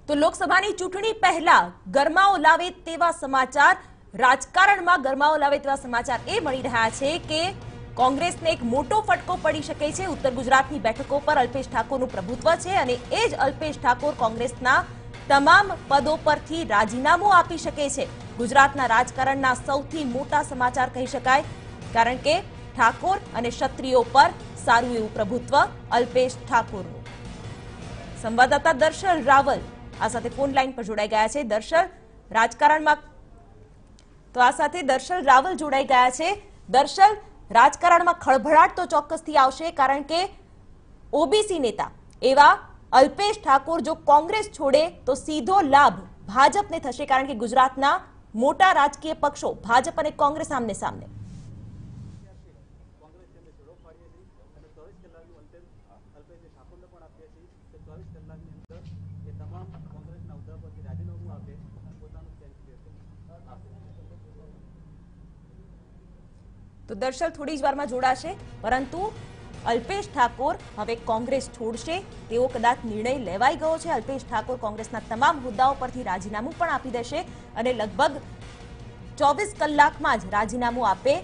તો લોકસભાની ચૂંટણી પહેલા ગરમાવો લાવે તેવા સમાચાર, રાજકારણમાં ગરમાવો લાવે તેવા સમાચાર એ મળી રહ્યા છે કે કોંગ્રેસને એક મોટો ફટકો પડી શકે છે। ઉત્તર ગુજરાતની બેઠકો પર અલ્પેશ ઠાકોરનું પ્રભુત્વ છે અને એ જ અલ્પેશ ઠાકોર કોંગ્રેસના તમામ પદો પરથી રાજીનામું આપી શકે છે। ગુજરાતના રાજકારણના સૌથી મોટા સમાચાર કહી શકાય, કારણ કે ઠાકોર અને ક્ષત્રિયો પર સારું એવું પ્રભુત્વ અલ્પેશ ઠાકોરનું। સંવાદદાતા દર્શલ રાવલ આ સાથે ફોન લાઈન પર જોડાઈ ગયા છે। દર્શલ, રાજકારણમાં તો આ સાથે દર્શલ રાવલ જોડાઈ ગયા છે। દર્શલ, રાજકારણમાં ખળભળાટ તો ચોક્કસથી આવશે, કારણ કે ઓબીસી નેતા એવા અલ્પેશ ઠાકોર જો કોંગ્રેસ છોડે તો સીધો લાભ ભાજપને થશે, કારણ કે ગુજરાતના મોટા રાજકીય પક્ષો ભાજપ અને કોંગ્રેસ આમને સામને। તો દર્શલ થોડી જ વારમાં જોડાશે, પરંતુ અલ્પેશ ઠાકોર હવે કોંગ્રેસ છોડશે તેવો કદાચ નિર્ણય લેવાઈ ગયો છે। અલ્પેશ ઠાકોર કોંગ્રેસના તમામ હોદ્દાઓ પરથી રાજીનામું પણ આપી દેશે અને લગભગ 24 કલાકમાં જ રાજીનામું આપે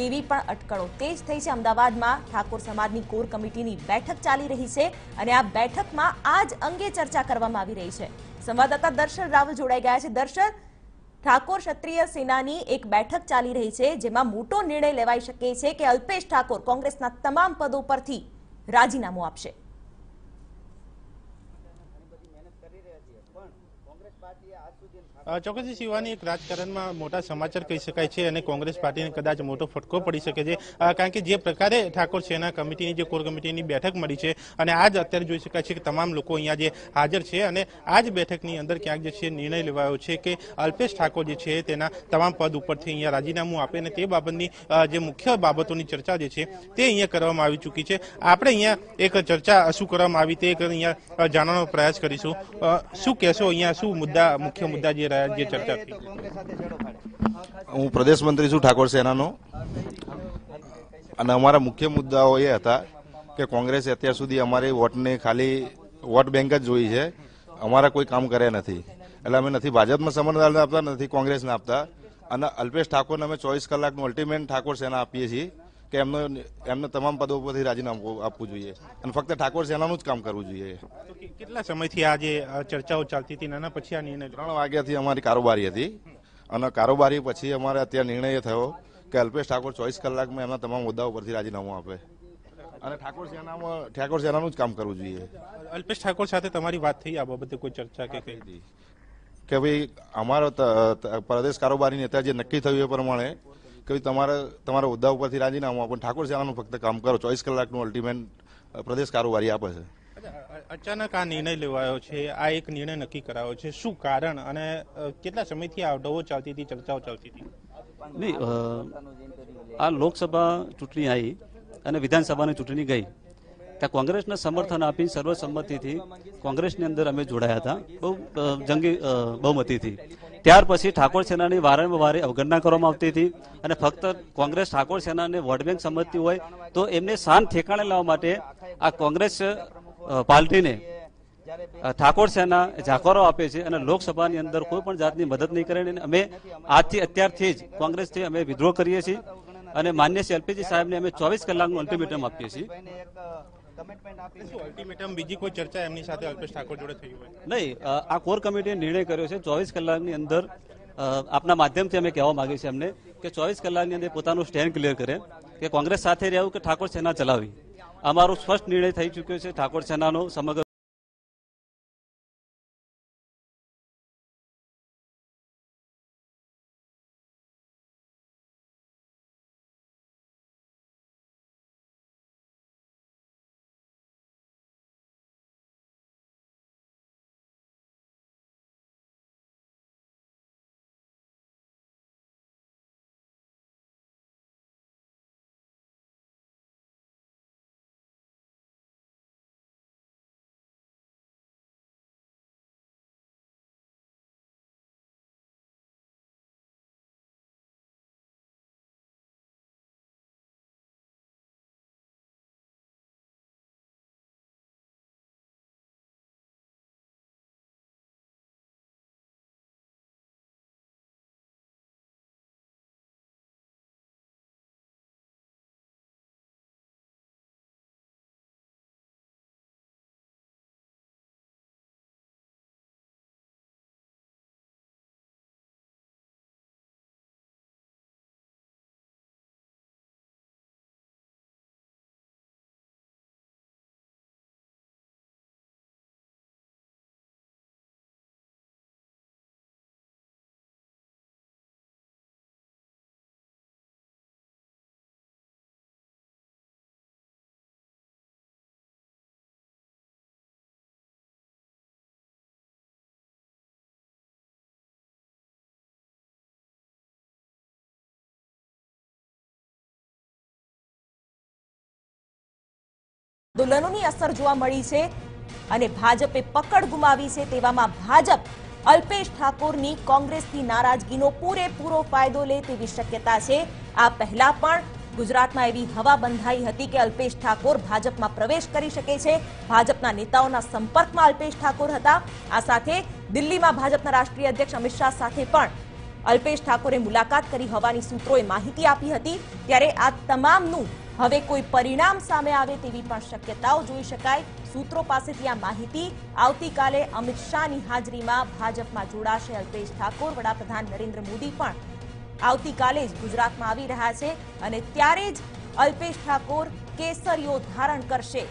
તેવી પણ અટકળો તેજ થઈ છે। અમદાવાદમાં ઠાકોર સમાજની કોર કમિટીની બેઠક ચાલી રહી છે અને આ બેઠકમાં આ જ અંગે ચર્ચા કરવામાં આવી રહી છે। સંવાદદાતા દર્શલ રાવલ જોડાઈ ગયા છે। દર્શલ, ઠાકોર ક્ષત્રિય સેનાની એક બેઠક ચાલી રહી છે, જેમાં મોટો નિર્ણય લેવાઈ શકે છે કે અલ્પેશ ઠાકોર કોંગ્રેસના તમામ પદો પરથી રાજીનામું આપશે। ચોક્કસથી શિવાની, એક રાજકારણમાં મોટા સમાચાર કહી શકાય છે અને કોંગ્રેસ પાર્ટીને કદાચ મોટો ફટકો પડી શકે છે, કારણ કે જે પ્રકારે ઠાકોર સેના કમિટીની જે કોર કમિટીની બેઠક મળી છે અને આજ અત્યારે જોઈ શકાય છે કે તમામ લોકો અહીંયા જે હાજર છે અને આ જ બેઠકની અંદર ક્યાંક જે છે નિર્ણય લેવાયો છે કે અલ્પેશ ઠાકોર જે છે તેના તમામ પદ ઉપરથી અહીંયા રાજીનામું આપે અને તે બાબતની જે મુખ્ય બાબતોની ચર્ચા જે છે તે અહીંયા કરવામાં આવી ચૂકી છે। આપણે અહીંયા એક ચર્ચા શું કરવામાં આવી તે અહીંયા જાણવાનો પ્રયાસ કરીશું। શું કહેશો, અહીંયા શું મુખ્ય મુદ્દા જે ચર્ચા થઈ? હું પ્રદેશ મંત્રી છું ઠાકોર સેનાનો, અને અમારા મુખ્ય મુદ્દાઓ એ હતા કે કોંગ્રેસે અત્યાર સુધી અમારી વોટને ખાલી વોટ બેંક જ જોઈ છે, અમારા કોઈ કામ કર્યા નથી। એટલે અમે નથી ભાજપમાં સમર્થન આપતા, નથી કોંગ્રેસને આપતા, અને અલ્પેશ ઠાકોરને અમે 24 કલાકનું અલ્ટિમેટ ઠાકોર સેના આપીએ છીએ કે એમને તમામ પદો પરથી રાજીનામું આપવું જોઈએ અને ફક્ત ઠાકોર સેનાનું જ કામ કરવું જોઈએ। કેટલા સમયથી આ જે ચર્ચાઓ ચાલતી હતી અને પછી આ નિર્ણય? 3 વાગ્યાથી અમારી કારોબારી હતી અને કારોબારી પછી અમારે અત્યારે નિર્ણય એ થયો કે અલ્પેશ ઠાકોર 24 કલાકમાં એમના તમામ મુદ્દાઓ પરથી રાજીનામું આપે અને ઠાકોર સેનાનું જ કામ કરવું જોઈએ। અલ્પેશ ઠાકોર સાથે તમારી વાત થઈ આ બાબતે? કોઈ ચર્ચા કે કઈ કે ભાઈ અમારો પ્રદેશ કારોબારી નેતા જે નક્કી થયું એ પ્રમાણે કે તમારા હોદ્દા ઉપરથી રાજીનામું આપો, ઠાકોર સેનાનું ફક્ત કામ કરો। 24 કલાકનું અલ્ટિમેટ પ્રદેશ કારોબારી આપે છે। અચાનક આ નિર્ણય લેવાયો છે, આ એક નિર્ણય નક્કી કરાયો છે, શું કારણ અને કેટલા સમયથી આ અવડવો ચાલતી હતી, ચર્ચાઓ ચાલતી હતી? નહીં, આ લોકસભા ચૂંટણી આવી અને વિધાનસભાની ચૂંટણી ગઈ, ત્યાં કોંગ્રેસને સમર્થન આપી સર્વસંમતિથી કોંગ્રેસની અંદર અમે જોડાયા હતા, બહુ જંગી બહુમતીથી। ત્યાર પછી ઠાકોર સેનાની વારંવાર અવગણના કરવામાં આવતી હતી અને ફક્ત કોંગ્રેસ ઠાકોર સેનાને વોટ બેંક સમજતી હોય તો એમને શાન ઠેકાણે લાવવા માટે આ કોંગ્રેસ પાર્ટીને ઠાકોર સેના જાકારો આપે છે અને લોકસભાની અંદર કોઈ પણ જાતની મદદ નહીં કરે। અમે અત્યારથી જ કોંગ્રેસથી અમે વિદ્રોહ કરીએ છીએ અને માન્ય શ્રી એલપીજી સાહેબને અમે 24 કલાકનું અલ્ટિમેટમ આપીએ છીએ। અલ્ટિમેટમ બીજી કોઈ ચર્ચા એમની સાથે અલ્પેશ ઠાકોર જોડે થઈ હોય? નહીં, આ કોર કમિટીએ નિર્ણય કર્યો છે 24 કલાકની અંદર આપના માધ્યમથી અમે કહેવા માંગીએ છીએ એમને કે 24 કલાકની અંદર પોતાનું સ્ટેન્ડ ક્લિયર કરે કે કોંગ્રેસ સાથે રહેવું કે ઠાકોર સેના ચલાવી। અમારો સ્પષ્ટ નિર્ણય થઈ ચૂક્યો છે ઠાકોર સેનાનો સમગ્ર આંદોલનોની અસર જોવા મળી છે અને ભાજપે પકડ ગુમાવી છે, તેવામાં ભાજપ અલ્પેશ ઠાકોરની કોંગ્રેસથી નારાજગીનો પૂરેપૂરો ફાયદો લે તેવી શક્યતા છે। આ પહેલા પણ ગુજરાતમાં એવી હવા બંધાઈ હતી કે અલ્પેશ ઠાકોર ભાજપમાં પ્રવેશ કરી શકે છે। ભાજપના નેતાઓના સંપર્કમાં અલ્પેશ ઠાકોર હતા। આ સાથે દિલ્હીમાં ભાજપના રાષ્ટ્રીય અધ્યક્ષ અમિત શાહ સાથે પણ અલ્પેશ ઠાકોરે મુલાકાત કરી હોવાની સૂત્રોએ માહિતી આપી હતી। ત્યારે આ તમામનું હવે કોઈ પરિણામ સામે આવે તેવી પણ શક્યતાઓ જોઈ શકાય। સૂત્રો પાસેથી આ માહિતી આવતીકાલે અમિત શાહની હાજરીમાં ભાજપમાં જોડાશે અલ્પેશ ઠાકોર। વડાપ્રધાન નરેન્દ્ર મોદી પણ આવતીકાલે જ ગુજરાતમાં આવી રહ્યા છે અને ત્યારે જ અલ્પેશ ઠાકોર કેસરીઓ ધારણ કરશે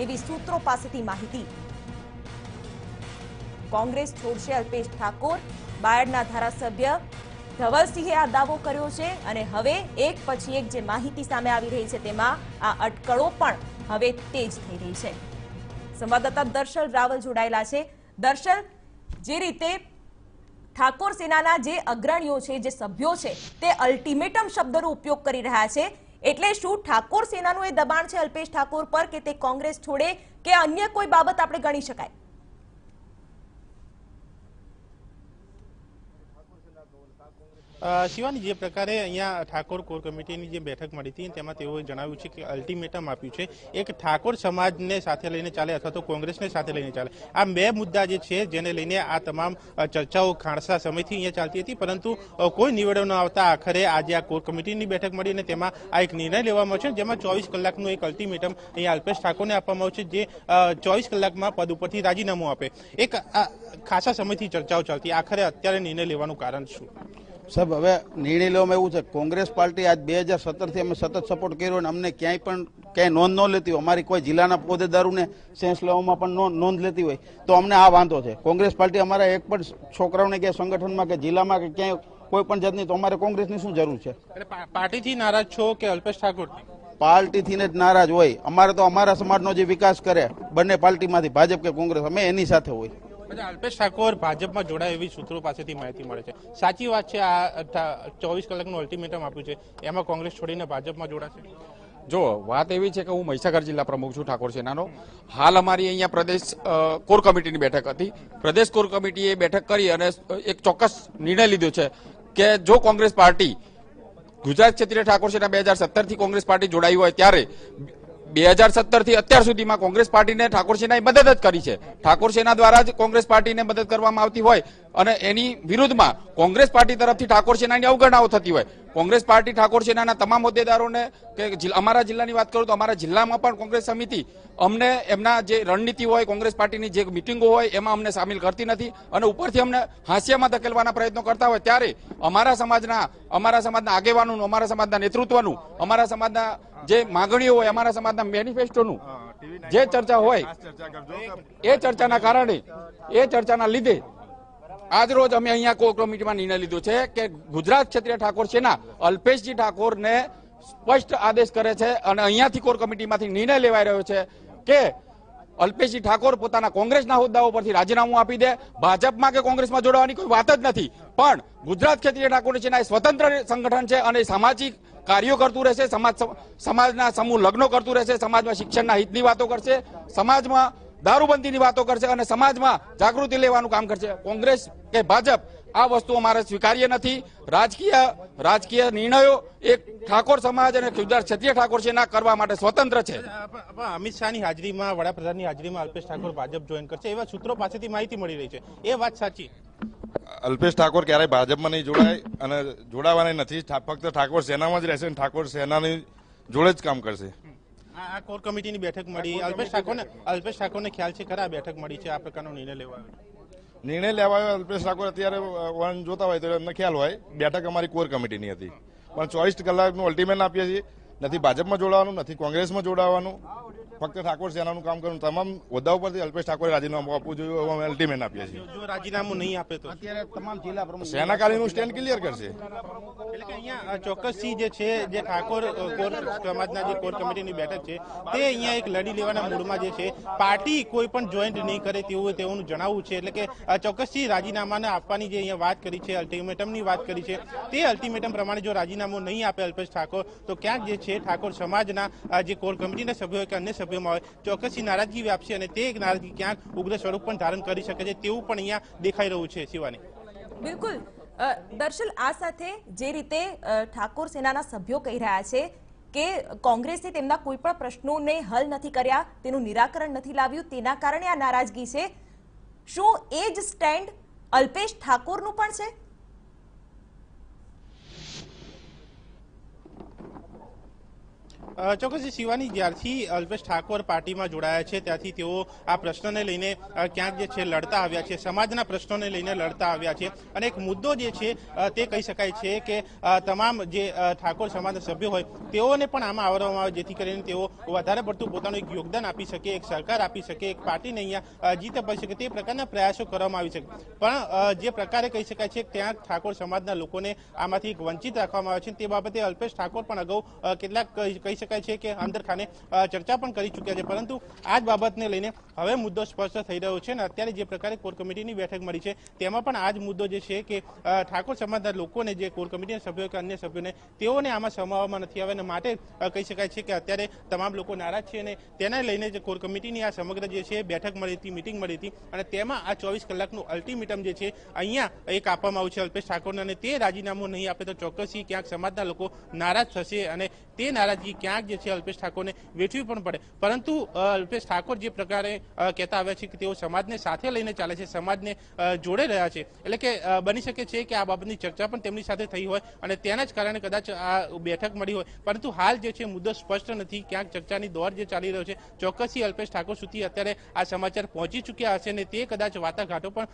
તેવી સૂત્રો પાસેથી માહિતી। કોંગ્રેસ છોડશે અલ્પેશ ઠાકોર, બાયડના ધારાસભ્ય ધવલસિંહે આ દાવો કર્યો છે અને હવે એક પછી એક જે માહિતી સામે આવી રહી છે તેમાં આ અટકળો પણ હવે તેજ થઈ રહી છે। સંવાદદાતા દર્શલ રાવલ જોડાયેલા છે। દર્શલ, જે રીતે ઠાકોર સેનાના જે અગ્રણીઓ છે, જે સભ્યો છે, તે અલ્ટિમેટમ શબ્દનો ઉપયોગ કરી રહ્યા છે, એટલે શું ઠાકોર સેનાનું એ દબાણ છે અલ્પેશ ઠાકોર પર કે તે કોંગ્રેસ છોડે કે અન્ય કોઈ બાબત આપણે ગણી શકાય? શિવાની, જે પ્રકારે અહીંયા ઠાકોર કોર કમિટીની જે બેઠક મળી હતી તેમાં તેઓએ જણાવ્યું છે કે અલ્ટિમેટમ આપ્યું છે, એક ઠાકોર સમાજને સાથે લઈને ચાલે અથવા તો કોંગ્રેસને સાથે લઈને ચાલે। આ બે મુદ્દા જે છે જેને લઈને આ તમામ ચર્ચાઓ ખાણસા સમયથી અહીંયા ચાલતી હતી, પરંતુ કોઈ નિવેડો ન આવતા આખરે આજે આ કોર કમિટીની બેઠક મળી અને તેમાં આ એક નિર્ણય લેવામાં આવ્યો છે, જેમાં 24 કલાકનું એક અલ્ટિમેટમ અહીંયા અલ્પેશ ઠાકોરને આપવામાં આવ્યું છે, જે 24 કલાકમાં પદ ઉપરથી રાજીનામું આપે। એક ખાસા સમયથી ચર્ચાઓ ચાલતી, આખરે અત્યારે નિર્ણય લેવાનું કારણ શું? સાહેબ, હવે નિર્ણય લેવામાં એવું છે, કોંગ્રેસ પાર્ટી આજ 2017થી અમે સતત સપોર્ટ કર્યો અને અમને ક્યાંય નોંધ ન લેતી હોય, અમારી કોઈ જિલ્લાના હોદ્દેદારોને સેન્સ લેવામાં પણ નોંધ લેતી હોય તો અમને આ વાંધો છે। કોંગ્રેસ પાર્ટી અમારા એક પણ છોકરાઓને કે સંગઠનમાં કે જિલ્લામાં કે ક્યાંય કોઈ પણ જાતની, તો અમારે કોંગ્રેસની શું જરૂર છે? પાર્ટીથી નારાજ છો કે અલ્પેશ ઠાકોર? પાર્ટીથી જ નારાજ હોય, અમારે તો અમારા સમાજનો જે વિકાસ કરે બંને પાર્ટીમાંથી, ભાજપ કે કોંગ્રેસ, અમે એની સાથે હોય। અલ્પેશ ઠાકોર ભાજપમાં જોડાય એવી સૂત્રો પાસેથી માહિતી મળે છે, સાચી વાત છે? આ 24 કલાકનું અલ્ટિમેટમ આપ્યું છે, એમાં કોંગ્રેસ છોડીને ભાજપમાં જોડાશે? જો વાત એવી છે કે હું મહીસાગર જિલ્લા પ્રમુખ છું ઠાકોર સેનાનો। હાલ અમારી અહીંયા પ્રદેશ કોર કમિટીની બેઠક હતી। પ્રદેશ કોર કમિટીએ બેઠક કરી અને એક ચોક્કસ નિર્ણય લીધો છે કે જો કોંગ્રેસ પાર્ટી ગુજરાત ક્ષેત્રીય ઠાકોર સેના 2017થી કોંગ્રેસ પાર્ટી જોડાઈ હોય ત્યારે 2017થી અત્યાર સુધીમાં કોંગ્રેસ પાર્ટીને ઠાકોર સેનાએ મદદ જ કરી છે। ઠાકોર સેના દ્વારા જ કોંગ્રેસ પાર્ટીને મદદ કરવામાં આવતી હોય અને એની વિરુદ્ધમાં કોંગ્રેસ પાર્ટી તરફથી ઠાકોર સેનાની અવગણનાઓ થતી હોય। કોંગ્રેસ પાર્ટી ઠાકોર સેનાના તમામ હોદ્દેદારોને કે અમારા જિલ્લાની વાત કરું તો અમારા જિલ્લામાં પણ કોંગ્રેસ સમિતિ અમને એમના જે રણનીતિ હોય, કોંગ્રેસ પાર્ટીની જે મિટિંગો હોય એમાં અમને સામેલ કરતી નથી અને ઉપરથી અમને હાસ્યમાં ધકેલવાના પ્રયત્નો કરતા હોય ત્યારે અમારા સમાજના આગેવાનોનું, અમારા સમાજના નેતૃત્વનું, અમારા સમાજના જે માગણીઓ હોય, અમારા સમાજના મેનિફેસ્ટોનું જે ચર્ચા હોય એ ચર્ચાના કારણે, એ ચર્ચાના લીધે આજ રોજ અમે અહીંયા કોર કમિટીમાં નિર્ણય લીધો છે કે ગુજરાત ક્ષેત્રીય ઠાકોર સેના અલ્પેશજી ઠાકોરને સ્પષ્ટ આદેશ કરે છે અને અહીંયાથી કોર કમિટીમાંથી નિર્ણય લેવાઈ રહ્યો છે કે અલ્પેશજી ઠાકોર પોતાના કોંગ્રેસના હોદ્દાઓ પરથી રાજીનામું આપી દે। ભાજપમાં કે કોંગ્રેસમાં જોડાવાની કોઈ વાત જ નથી, પણ ગુજરાત ક્ષેત્રીય ઠાકોર સેના એ સ્વતંત્ર સંગઠન છે અને સામાજિક કાર્યો કરતું રહેશે, સમાજના સમૂહ લગ્નો કરતું રહેશે, સમાજમાં શિક્ષણના હિતની વાતો કરશે, સમાજમાં દારૂબંધીની વાતો કરશે અને સમાજમાં જાગૃતિ લેવાનું કામ કરશે। કોંગ્રેસ કે ભાજપ આ વસ્તુ અમારે સ્વીકાર્ય નથી। રાજકીય નિર્ણયો એક ઠાકોર સમાજ અને ગુજરાત ક્ષત્રિય ઠાકોર સેના કરવા માટે સ્વતંત્ર છે। અમિત શાહની હાજરીમાં, વડાપ્રધાનની હાજરીમાં અલ્પેશ ઠાકોર ભાજપ જોઈન કરશે એવા સૂત્રો પાસેથી માહિતી મળી રહી છે, એ વાત સાચી? અલ્પેશ ઠાકોર ક્યારેય ભાજપમાં નહીં જોડાય અને જોડાવાના નથી, ફક્ત ઠાકોર સેનામાં જ રહેશે અને ઠાકોર સેનાની જોડે જ કામ કરશે। આ કોર કમિટીની બેઠક મળી, અલ્પેશ ઠાકોરને ખ્યાલ છે ખરા બેઠક મળી છે, આ પ્રકારનો નિર્ણય લેવાયો? અલ્પેશ ઠાકોર અત્યારે વન જોતા હોય તો એમને ખ્યાલ હોય, બેઠક અમારી કોર કમિટીની હતી, પણ 24 કલાકનું અલ્ટિમેટ આપીએ છીએ, નથી ભાજપમાં જોડાવાનું, નથી કોંગ્રેસમાં જોડાવાનું, ફક્ત ઠાકોર સેનાનું કામ કરવાનું। તમામ હોદ્દાઓ પરથી અલ્પેશ ઠાકોરે રાજીનામું આપવું જોઈએ, અમે અલ્ટિમેટ આપીએ છીએ। જો રાજીનામું નહીં આપે તો અત્યારે તમામ જિલ્લા પ્રમુખ સેનાકાલીનું સ્ટેન્ડ ક્લિયર કરશે। એટલે કે અહીંયા ચોક્કસથી જે છે, જે ઠાકોર કોર સમાજના જે કોર કમિટીની બેઠક છે તે અહીંયા એક લડી લેવાના મૂડમાં જે છે, પાર્ટી કોઈ પણ જોઈન્ટ નહીં કરે તેવું જણાવવું છે। એટલે કે ચોક્કસથી રાજીનામાને આપવાની જે અહીંયા વાત કરી છે, અલ્ટિમેટમની વાત કરી છે, તે અલ્ટિમેટમ પ્રમાણે જો રાજીનામું નહીં આપે અલ્પેશ ઠાકોર તો ક્યાંક જે છે ઠાકોર સમાજના જે કોર કમિટીના સભ્યો કે અન્ય સભ્યોમાં હોય ચોક્કસથી નારાજગી વ્યાપશે અને તે નારાજગી ક્યાંક ઉગ્ર સ્વરૂપ પણ ધારણ કરી શકે છે તેવું પણ અહીંયા દેખાઈ રહ્યું છે. શિવાની. બિલકુલ દર્શલ, આ સાથે જે રીતે ઠાકોર સેનાના સભ્યો કહી રહ્યા છે કે કોંગ્રેસે તેમના કોઈ પણ પ્રશ્નોને હલ નથી કર્યા, તેનું નિરાકરણ નથી લાવ્યું, તેના કારણે આ નારાજગી છે. શું એ જ સ્ટેન્ડ અલ્પેશ ઠાકોરનું પણ છે? ચોક્કસ શિવાની, જ્યારથી અલ્પેશ ઠાકોર પાર્ટીમાં જોડાયા છે ત્યારથી તેઓ આ પ્રશ્નને લઈને ક્યાંક જે છે લડતા આવ્યા છે, સમાજના પ્રશ્નોને લઈને લડતા આવ્યા છે. અને એક મુદ્દો જે છે તે કહી શકાય છે કે તમામ જે ઠાકોર સમાજના સભ્યો હોય તેઓને પણ આમાં આવરવામાં આવે, જેથી કરીને તેઓ વધારે પડતું પોતાનું એક યોગદાન આપી શકે, એક સરકાર આપી શકે, એક પાર્ટીને અહીંયા જીત અપાઈ શકે, તે પ્રકારના પ્રયાસો કરવામાં આવી શકે. પણ જે પ્રકારે કહી શકાય છે ત્યાં ઠાકોર સમાજના લોકોને આમાંથી એક વંચિત રાખવામાં આવે છે. તે બાબતે અલ્પેશ ઠાકોર પણ અગાઉ કેટલાક કહી શકાય છે કે અંદરખાને ચર્ચા પણ કરી ચૂક્યા છે, પરંતુ આ જ બાબતને લઈને હવે મુદ્દો સ્પષ્ટ થઈ રહ્યો છે. અને અત્યારે જે પ્રકારે કોર કમિટીની બેઠક મળી છે તેમાં પણ આ જ મુદ્દો જે છે કે ઠાકોર સમાજના લોકોને, જે કોર કમિટીના સભ્યો કે અન્ય સભ્યોને, તેઓને આમાં સમાવવામાં નથી આવે અને માટે કહી શકાય છે કે અત્યારે તમામ લોકો નારાજ છે. અને તેને લઈને જે કોર કમિટીની આ સમગ્ર જે છે બેઠક મળી હતી, મિટિંગ મળી હતી અને તેમાં આ 24 કલાકનું અલ્ટિમેટમ જે છે અહીંયા એક આપવામાં આવ્યું છે અલ્પેશ ઠાકોરને. અને તે રાજીનામું નહીં આપે તો ચોક્કસથી ક્યાંક સમાજના લોકો નારાજ થશે અને તે નારાજગી ક્યાંક જે છે અલ્પેશ ઠાકોરને વેઠવી પણ પડે. પરંતુ અલ્પેશ ઠાકોર જે પ્રકારે કહેતા આવ્યા છે કે તેઓ સમાજને સાથે લઈને ચાલે છે, સમાજને જોડે રહ્યા છે, એટલે કે બની શકે છે કે આ બાબતની ચર્ચા પણ તેમની સાથે થઈ હોય અને તેના જ કારણે કદાચ આ બેઠક મળી હોય. પરંતુ હાલ જે છે મુદ્દો સ્પષ્ટ નથી, ક્યાંક ચર્ચાની દોર જે ચાલી રહ્યો છે ચોક્કસથી અલ્પેશ ઠાકોર સુધી અત્યારે આ સમાચાર પહોંચી ચૂક્યા હશે અને તે કદાચ વાટાઘાટો પણ